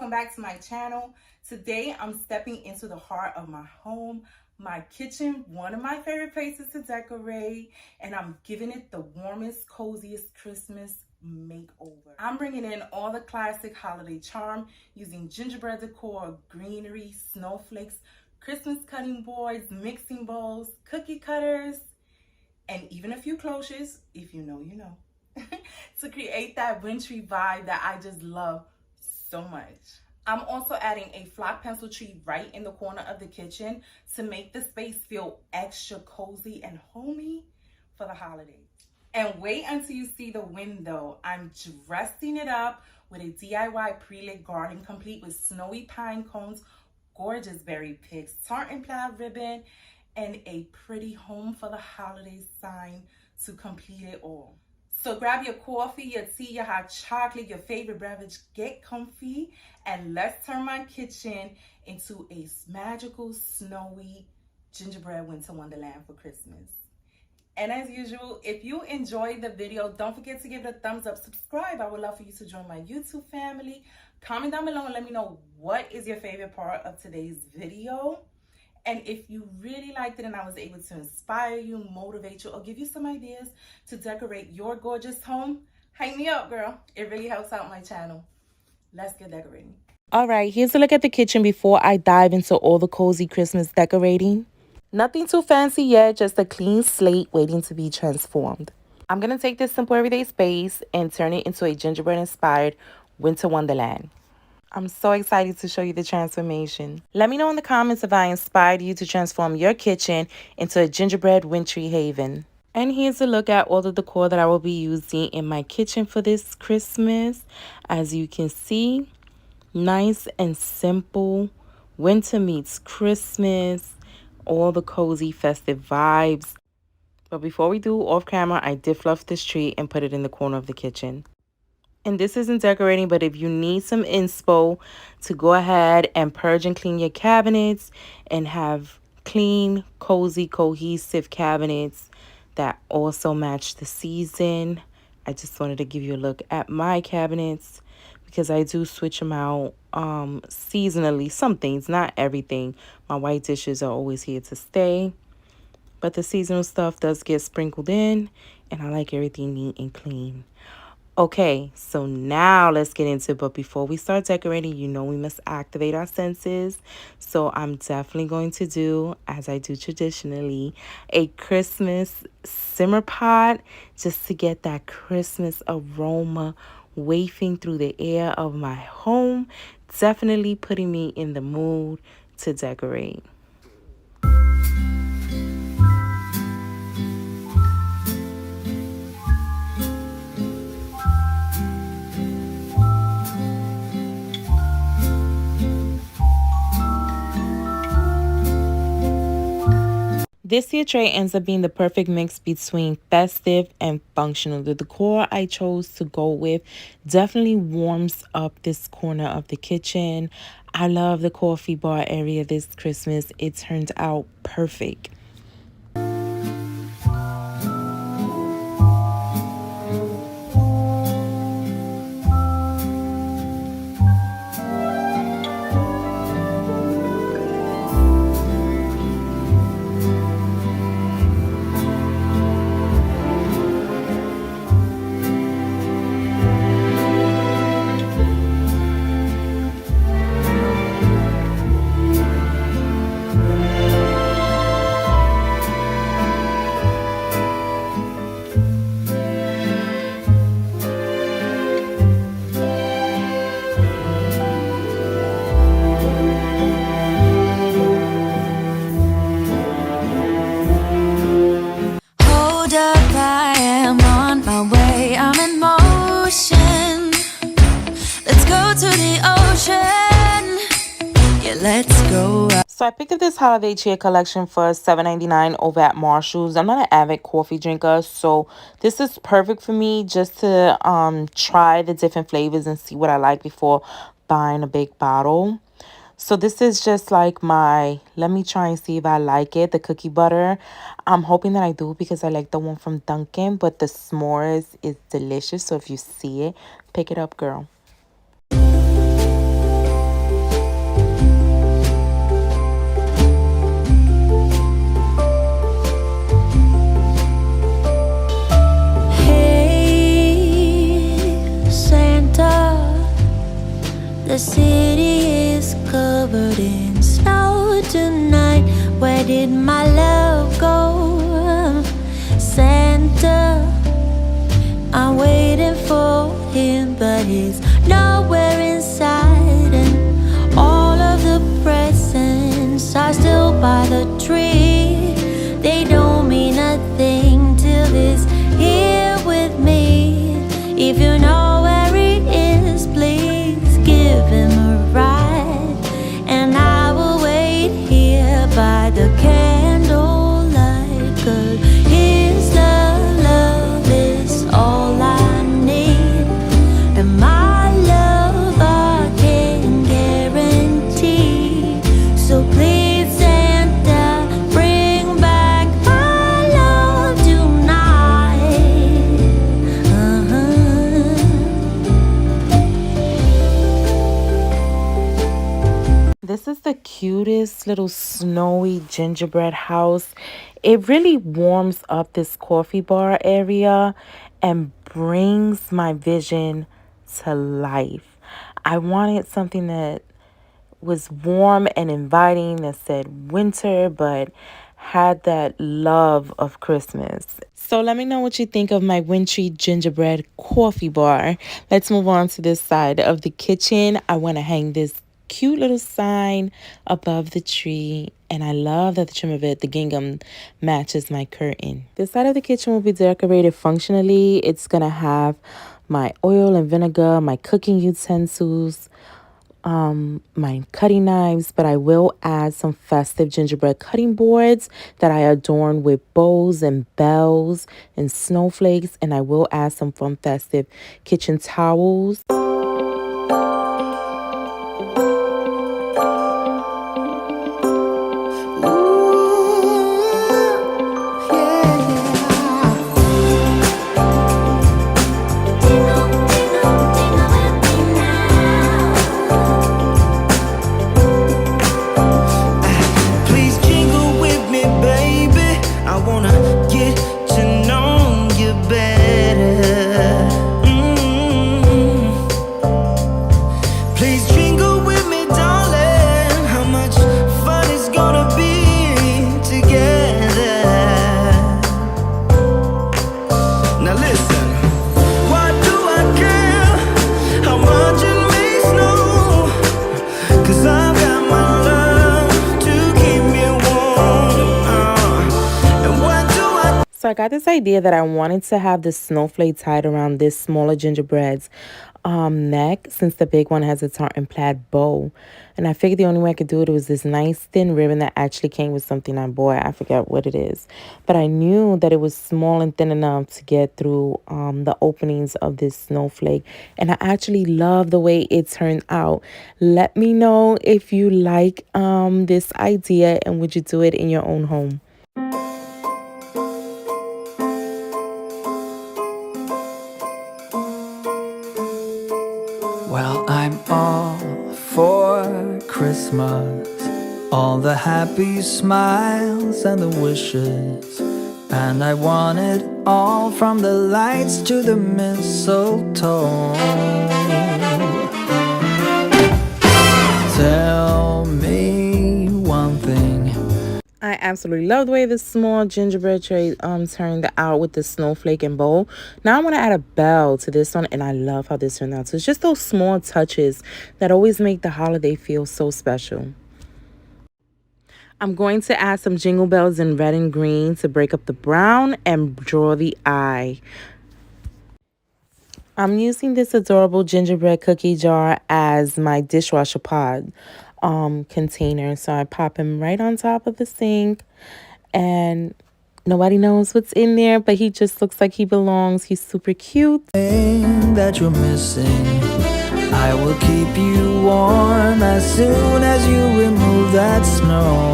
welcome back to my channel. Today I'm stepping into the heart of my home, my kitchen, one of my favorite places to decorate, and I'm giving it the warmest, coziest Christmas makeover. I'm bringing in all the classic holiday charm using gingerbread decor, greenery, snowflakes, Christmas cutting boards, mixing bowls, cookie cutters, and even a few cloches, if you know, you know, to create that wintry vibe that I just love so much. I'm also adding a flat pencil tree right in the corner of the kitchen to make the space feel extra cozy and homey for the holidays. And wait until you see the window. I'm dressing it up with a DIY pre-lit garden complete with snowy pine cones, gorgeous berry picks, tartan plaid ribbon, and a pretty home for the holidays sign to complete it all. So grab your coffee, your tea, your hot chocolate, your favorite beverage, get comfy, and let's turn my kitchen into a magical, snowy gingerbread winter wonderland for Christmas. And as usual, if you enjoyed the video, don't forget to give it a thumbs up, subscribe. I would love for you to join my YouTube family. Comment down below and let me know what is your favorite part of today's video. And if you really liked it and I was able to inspire you, motivate you, or give you some ideas to decorate your gorgeous home, hype me up, girl. It really helps out my channel. Let's get decorating. All right, here's a look at the kitchen before I dive into all the cozy Christmas decorating. Nothing too fancy yet, just a clean slate waiting to be transformed. I'm going to take this simple everyday space and turn it into a gingerbread-inspired winter wonderland. I'm so excited to show you the transformation. Let me know in the comments if I inspired you to transform your kitchen into a gingerbread wintry haven. And here's a look at all the decor that I will be using in my kitchen for this Christmas. As you can see, nice and simple. Winter meets Christmas. All the cozy festive vibes. But before we do off camera, I did fluff this tree and put it in the corner of the kitchen. And this isn't decorating, but if you need some inspo to go ahead and purge and clean your cabinets and have clean, cozy, cohesive cabinets that also match the season, I just wanted to give you a look at my cabinets because I do switch them out seasonally. Some things, not everything. My white dishes are always here to stay, but the seasonal stuff does get sprinkled in, and I like everything neat and clean. Okay, so now let's get into it. But before we start decorating, you know we must activate our senses. So I'm definitely going to do, as I do traditionally, a Christmas simmer pot just to get that Christmas aroma wafting through the air of my home. Definitely putting me in the mood to decorate. This here tray ends up being the perfect mix between festive and functional. The decor I chose to go with definitely warms up this corner of the kitchen. I love the coffee bar area this Christmas. It turned out perfect. Let's go. So I picked up this holiday cheer collection for $7.99 over at Marshall's. I'm not an avid coffee drinker, so this is perfect for me just to try the different flavors and see what I like before buying a big bottle. So this is just like my, let me try and see if I like it, the cookie butter. I'm hoping that I do because I like the one from Dunkin', but the s'mores is delicious. So if you see it, pick it up, girl. city is covered in snow tonight. Where did my love go? Santa, I'm waiting for him, but he's nowhere inside. And all of the presents are still by the tree. They don't mean a thing till he's here with me. If you know where he is, please give him a ride. And I will wait here by the candlelight, 'cause his love is all I need. And my love I can guarantee. So please Santa, bring back my love tonight. This is the cutest little snowy gingerbread house. It really warms up this coffee bar area and brings my vision to life. I wanted something that was warm and inviting, that said winter but had that love of Christmas. So let me know what you think of my wintry gingerbread coffee bar. Let's move on to this side of the kitchen. I want to hang this cute little sign above the tree, and I love that the trim of it, the gingham, matches my curtain. This side of the kitchen will be decorated functionally. It's gonna have my oil and vinegar, my cooking utensils, my cutting knives, but I will add some festive gingerbread cutting boards that I adorn with bows and bells and snowflakes, and I will add some fun festive kitchen towels. So I got this idea that I wanted to have this snowflake tied around this smaller gingerbread's neck, since the big one has a tartan plaid bow. And I figured the only way I could do it was this nice thin ribbon that actually came with something I bought. I forget what it is. But I knew that it was small and thin enough to get through the openings of this snowflake. And I actually love the way it turned out. Let me know if you like this idea, and would you do it in your own home? Well, I'm all for Christmas, all the happy smiles and the wishes, and I want it all, from the lights to the mistletoe. Tell me one thing. I absolutely love the way this small gingerbread tray turned out with the snowflake and bowl. Now I want to add a bell to this one, and I love how this turned out. So it's just those small touches that always make the holiday feel so special. I'm going to add some jingle bells in red and green to break up the brown and draw the eye. I'm using this adorable gingerbread cookie jar as my dishwasher pod container. So I pop him right on top of the sink, and nobody knows what's in there, but he just looks like he belongs. He's super cute. That you're missing, I will keep you warm as soon as you remove that snow.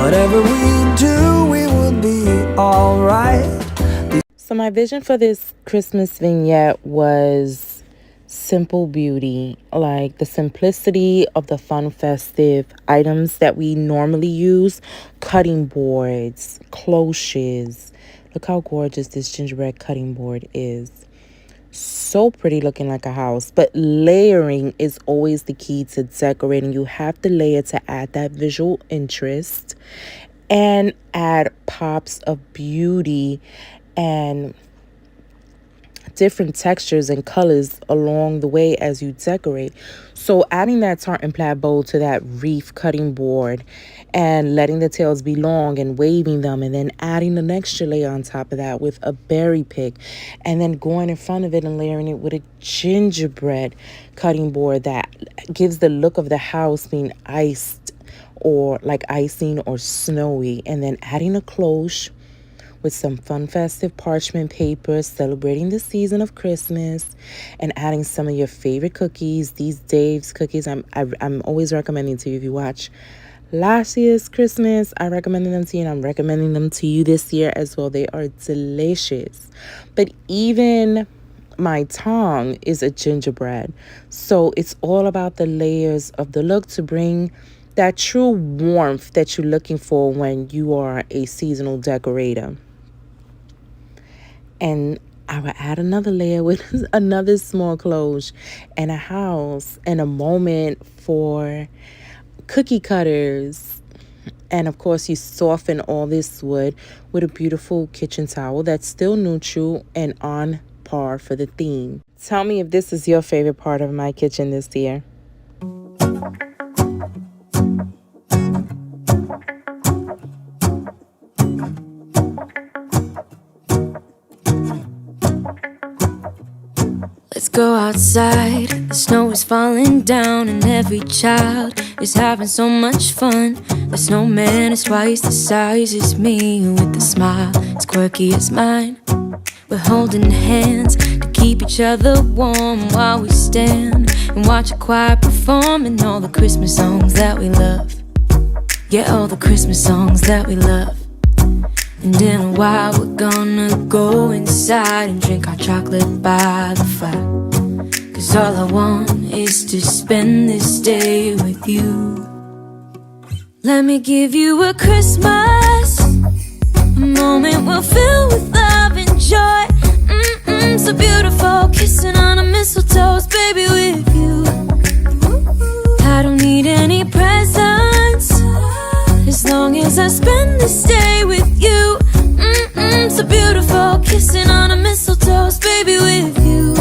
Whatever we do, we will be alright. So my vision for this Christmas vignette was simple beauty, like the simplicity of the fun festive items that we normally use. Cutting boards, cloches. Look how gorgeous this gingerbread cutting board is. So pretty, looking like a house. But layering is always the key to decorating. You have to layer to add that visual interest and add pops of beauty and different textures and colors along the way as you decorate. So adding that tartan plaid bowl to that wreath cutting board and letting the tails be long and waving them, and then adding the next layer on top of that with a berry pick, and then going in front of it and layering it with a gingerbread cutting board that gives the look of the house being iced or like icing or snowy, and then adding a cloche with some fun festive parchment paper celebrating the season of Christmas, and adding some of your favorite cookies. These Dave's cookies, I'm always recommending to you. If you watch last year's Christmas, I recommended them to you, and I'm recommending them to you this year as well. They are delicious. But even my tongue is a gingerbread. So it's all about the layers of the look to bring that true warmth that you're looking for when you are a seasonal decorator. And I would add another layer with another small cloche and a house and a moment for cookie cutters. And of course, you soften all this wood with a beautiful kitchen towel that's still neutral and on par for the theme. Tell me if this is your favorite part of my kitchen this year. Let's go outside, the snow is falling down and every child is having so much fun. The snowman is twice the size as me, with a smile as quirky as mine. We're holding hands to keep each other warm while we stand and watch a choir performing all the Christmas songs that we love. Yeah, all the Christmas songs that we love. And in a while we're gonna go inside and drink our chocolate by the fire. 'Cause all I want is to spend this day with you. Let me give you a Christmas, a moment we'll fill with love and joy. So beautiful, kissing on a mistletoe, baby, with you. I don't need any presents, as long as I spend this day with you. So beautiful, kissing on a mistletoe, baby, with you.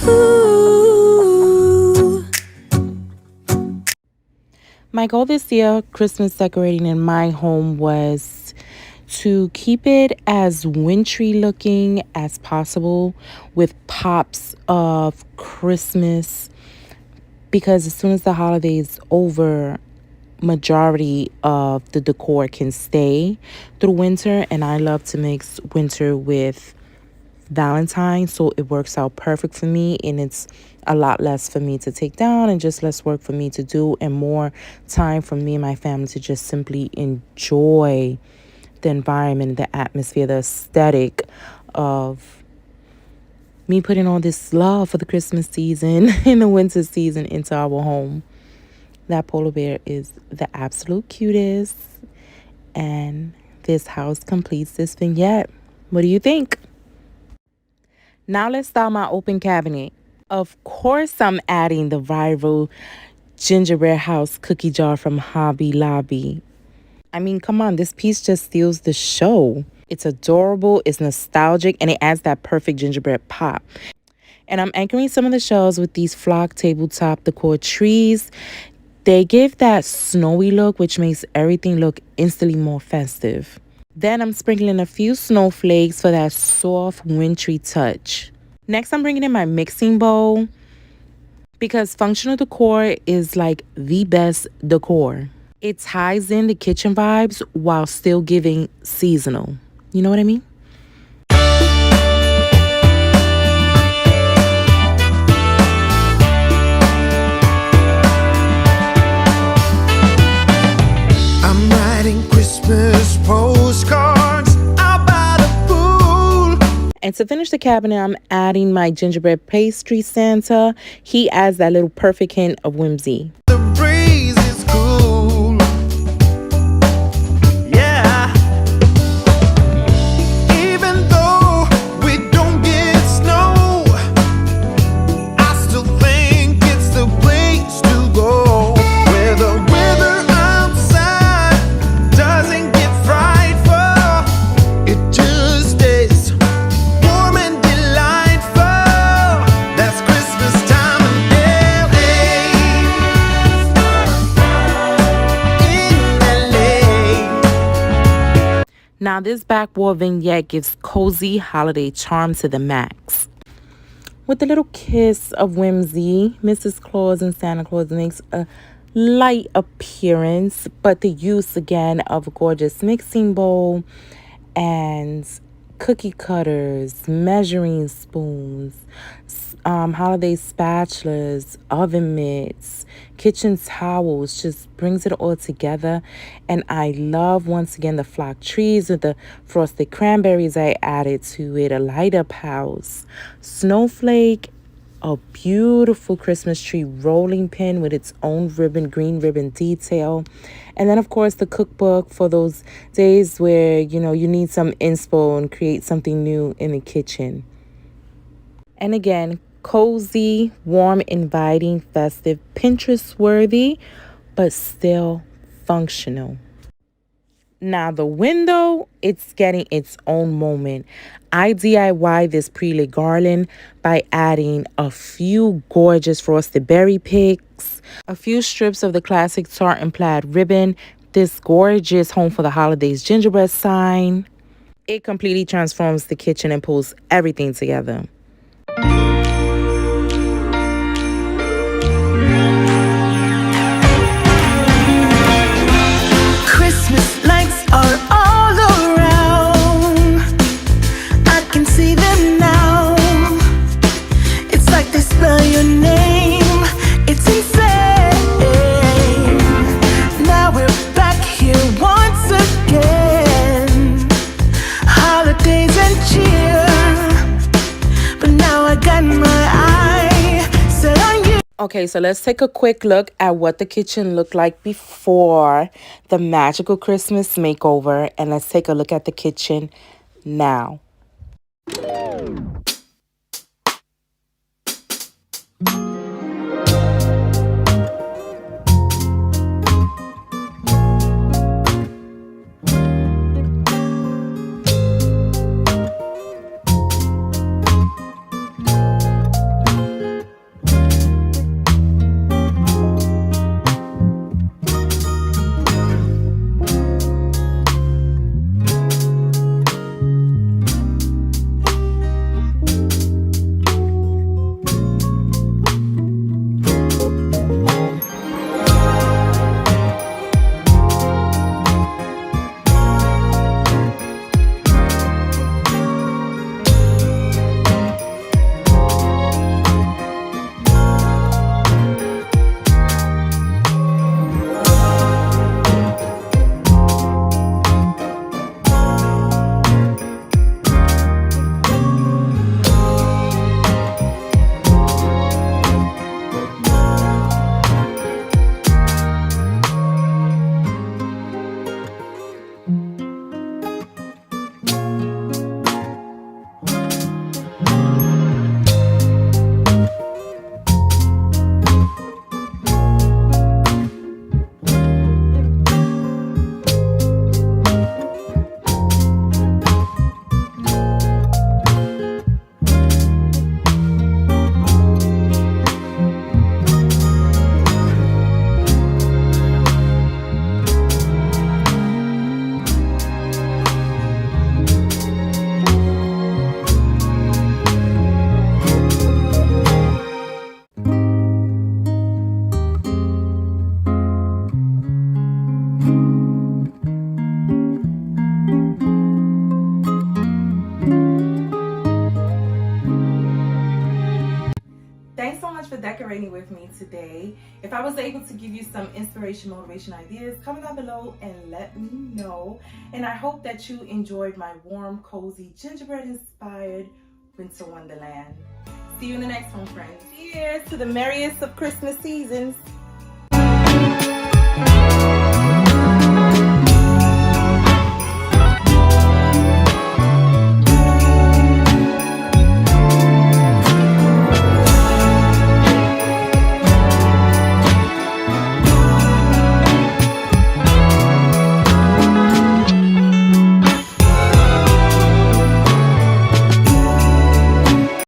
Ooh. My goal this year, Christmas decorating in my home, was to keep it as wintry looking as possible with pops of Christmas, because as soon as the holiday is over, majority of the decor can stay through winter, and I love to mix winter with Valentine, so it works out perfect for me, and it's a lot less for me to take down and just less work for me to do, and more time for me and my family to just simply enjoy the environment, the atmosphere, the aesthetic of me putting all this love for the Christmas season and the winter season into our home. That polar bear is the absolute cutest, and this house completes this vignette. What do you think? Now let's start my open cabinet. Of course, I'm adding the viral gingerbread house cookie jar from Hobby Lobby. I mean, come on, this piece just steals the show. It's adorable, it's nostalgic, and it adds that perfect gingerbread pop. And I'm anchoring some of the shelves with these flock tabletop decor trees. They give that snowy look, which makes everything look instantly more festive. Then I'm sprinkling a few snowflakes for that soft, wintry touch. Next, I'm bringing in my mixing bowl, because functional decor is like the best decor. It ties in the kitchen vibes while still giving seasonal. You know what I mean? I'm writing Christmas postcards out by the pool. And to finish the cabinet, I'm adding my gingerbread pastry Santa. He adds that little perfect hint of whimsy. The breeze is cool. Yeah. Even though we don't get snow, Now this back wall vignette gives cozy holiday charm to the max. With a little kiss of whimsy, Mrs. Claus and Santa Claus makes a light appearance, but the use again of a gorgeous mixing bowl and cookie cutters, measuring spoons, holiday spatulas, oven mitts, kitchen towels just brings it all together. And I love once again the flock trees with the frosted cranberries I added to it, a light up house, snowflake, a beautiful Christmas tree rolling pin with its own green ribbon detail. And then, of course, the cookbook for those days where, you need some inspo and create something new in the kitchen. And again, cozy, warm, inviting, festive, Pinterest worthy, but still functional. Now the window, it's getting its own moment. I DIY this pre-lit garland by adding a few gorgeous frosted berry picks, a few strips of the classic tartan plaid ribbon, this gorgeous home for the holidays gingerbread sign. It completely transforms the kitchen and pulls everything together. Christmas lights are all around. I can see them now. It's like they spell your name. It's insane. Now we're back here once again. Holidays and cheer. But now I got my eye set on you. Okay, so let's take a quick look at what the kitchen looked like before the magical Christmas makeover, and let's take a look at the kitchen now. Thanks so much for decorating with me today. If I was able to give you some inspiration, motivation ideas, comment down below and let me know. And I hope that you enjoyed my warm, cozy, gingerbread inspired winter wonderland. See you in the next one, friends. Cheers to the merriest of Christmas seasons.